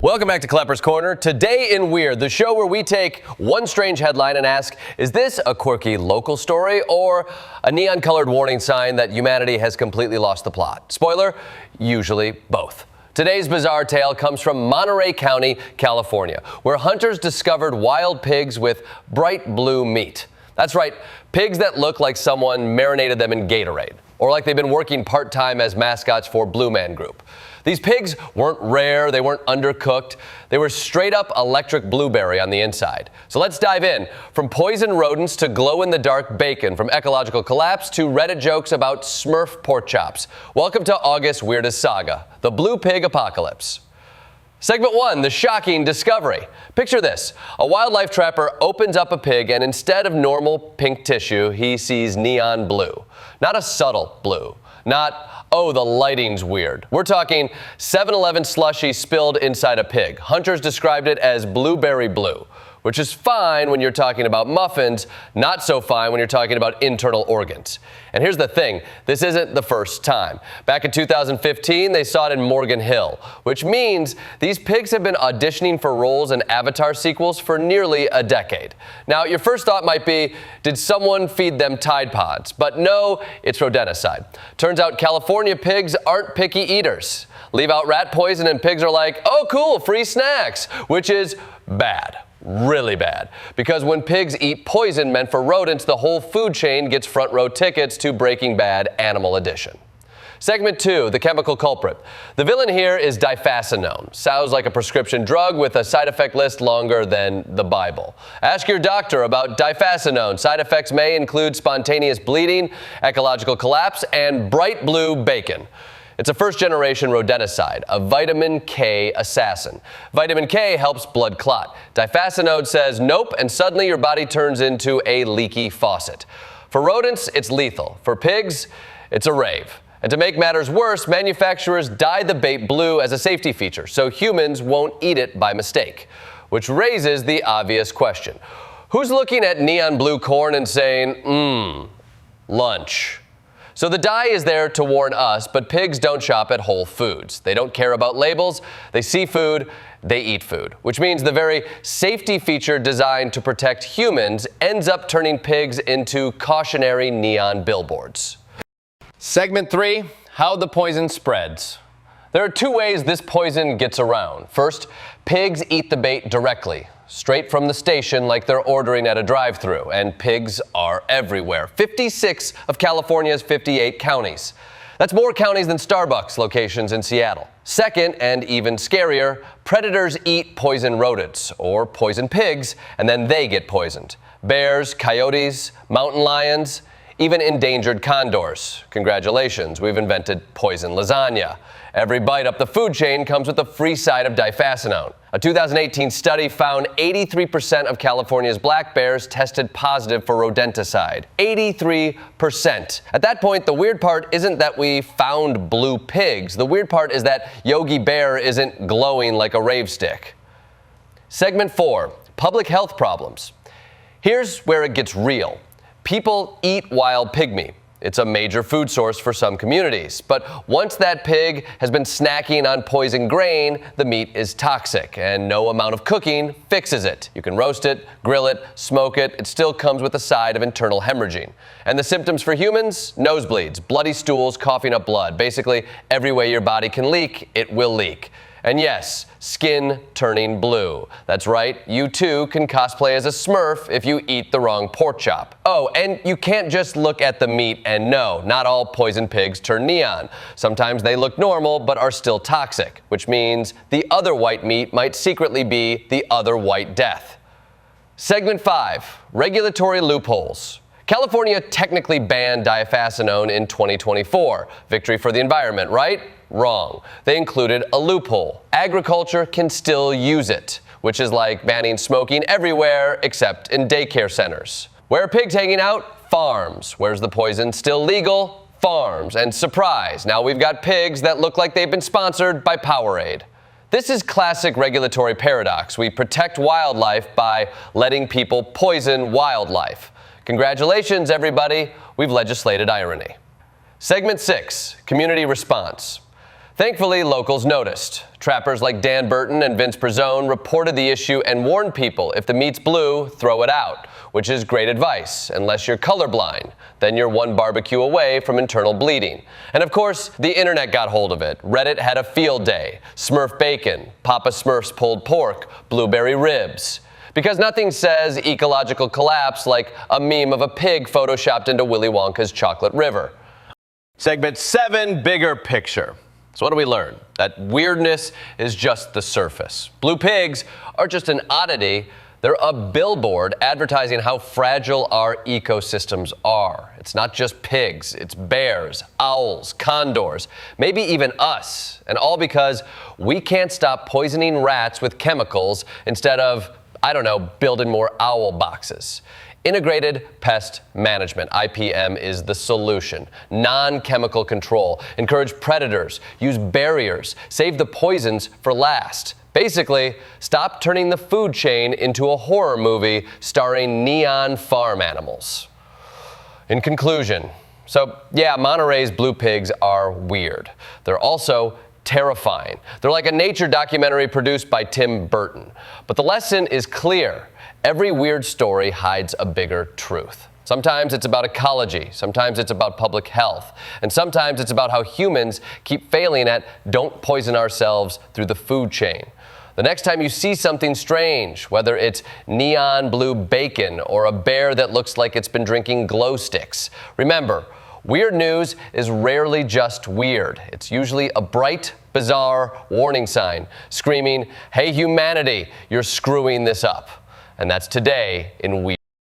Welcome back to Kleppers Corner. Today in Weird, the show where we take one strange headline and ask, is this a quirky local story or a neon-colored warning sign that humanity has completely lost the plot? Spoiler, usually both. Today's bizarre tale comes from Monterey County, California, where hunters discovered wild pigs with bright blue meat. That's right, pigs that look like someone marinated them in Gatorade, or like they've been working part-time as mascots for Blue Man Group. These pigs weren't rare, they weren't undercooked, they were straight up electric blueberry on the inside. So let's dive in. From poison rodents to glow-in-the-dark bacon, from ecological collapse to Reddit jokes about Smurf pork chops. Welcome to August's weirdest saga, the blue pig apocalypse. Segment 1, the shocking discovery. Picture this. A wildlife trapper opens up a pig and instead of normal pink tissue, he sees neon blue. Not a subtle blue. Not, oh, the lighting's weird. We're talking 7-Eleven slushy spilled inside a pig. Hunters described it as blueberry blue, which is fine when you're talking about muffins, not so fine when you're talking about internal organs. And here's the thing, this isn't the first time. Back in 2015, they saw it in Morgan Hill, which means these pigs have been auditioning for roles in Avatar sequels for nearly a decade. Now, your first thought might be, did someone feed them Tide Pods? But no, it's rodenticide. Turns out California pigs aren't picky eaters. Leave out rat poison and pigs are like, oh cool, free snacks, which is bad. Really bad. Because when pigs eat poison meant for rodents, the whole food chain gets front row tickets to Breaking Bad Animal Edition. Segment 2, the chemical culprit. The villain here is difascinone. Sounds like a prescription drug with a side effect list longer than the Bible. Ask your doctor about difascinone. Side effects may include spontaneous bleeding, ecological collapse, and bright blue bacon. It's a first-generation rodenticide, a vitamin K assassin. Vitamin K helps blood clot. Difascinone says nope, and suddenly your body turns into a leaky faucet. For rodents, it's lethal. For pigs, it's a rave. And to make matters worse, manufacturers dye the bait blue as a safety feature, so humans won't eat it by mistake. Which raises the obvious question. Who's looking at neon blue corn and saying, lunch? So the dye is there to warn us, but pigs don't shop at Whole Foods. They don't care about labels, they see food, they eat food. Which means the very safety feature designed to protect humans ends up turning pigs into cautionary neon billboards. Segment 3, how the poison spreads. There are two ways this poison gets around. First, pigs eat the bait directly. Straight from the station like they're ordering at a drive-thru, and pigs are everywhere. 56 of California's 58 counties. That's more counties than Starbucks locations in Seattle. Second, and even scarier, predators eat poison rodents, or poison pigs, and then they get poisoned. Bears, coyotes, mountain lions, even endangered condors. Congratulations, we've invented poison lasagna. Every bite up the food chain comes with a free side of difascinone. A 2018 study found 83% of California's black bears tested positive for rodenticide. 83%. At that point, the weird part isn't that we found blue pigs. The weird part is that Yogi Bear isn't glowing like a rave stick. Segment 4, public health problems. Here's where it gets real. People eat wild pig meat. It's a major food source for some communities. But once that pig has been snacking on poison grain, the meat is toxic, and no amount of cooking fixes it. You can roast it, grill it, smoke it. It still comes with a side of internal hemorrhaging. And the symptoms for humans? Nosebleeds, bloody stools, coughing up blood. Basically, every way your body can leak, it will leak. And yes, skin turning blue. That's right, you too can cosplay as a Smurf if you eat the wrong pork chop. Oh, and you can't just look at the meat and know, not all poison pigs turn neon. Sometimes they look normal but are still toxic, which means the other white meat might secretly be the other white death. Segment 5, regulatory loopholes. California technically banned difascinone in 2024. Victory for the environment, right? Wrong. They included a loophole. Agriculture can still use it, which is like banning smoking everywhere except in daycare centers. Where are pigs hanging out? Farms. Where's the poison still legal? Farms. And surprise, now we've got pigs that look like they've been sponsored by Powerade. This is classic regulatory paradox. We protect wildlife by letting people poison wildlife. Congratulations, everybody. We've legislated irony. Segment 6, community response. Thankfully, locals noticed. Trappers like Dan Burton and Vince Perzone reported the issue and warned people if the meat's blue, throw it out, which is great advice, unless you're colorblind. Then you're one barbecue away from internal bleeding. And of course, the internet got hold of it. Reddit had a field day. Smurf bacon, Papa Smurf's pulled pork, blueberry ribs. Because nothing says ecological collapse like a meme of a pig photoshopped into Willy Wonka's chocolate river. Segment 7, bigger picture. So what do we learn? That weirdness is just the surface. Blue pigs are just an oddity. They're a billboard advertising how fragile our ecosystems are. It's not just pigs, it's bears, owls, condors, maybe even us. And all because we can't stop poisoning rats with chemicals instead of, building more owl boxes. Integrated Pest Management, IPM, is the solution. Non-chemical control. Encourage predators. Use barriers. Save the poisons for last. Basically, stop turning the food chain into a horror movie starring neon farm animals. In conclusion, Monterey's blue pigs are weird. They're also terrifying. They're like a nature documentary produced by Tim Burton. But the lesson is clear. Every weird story hides a bigger truth. Sometimes it's about ecology, sometimes it's about public health, and sometimes it's about how humans keep failing at don't poison ourselves through the food chain. The next time you see something strange, whether it's neon blue bacon or a bear that looks like it's been drinking glow sticks, remember, weird news is rarely just weird. It's usually a bright, bizarre warning sign screaming, "Hey humanity, you're screwing this up." And that's today in Weird.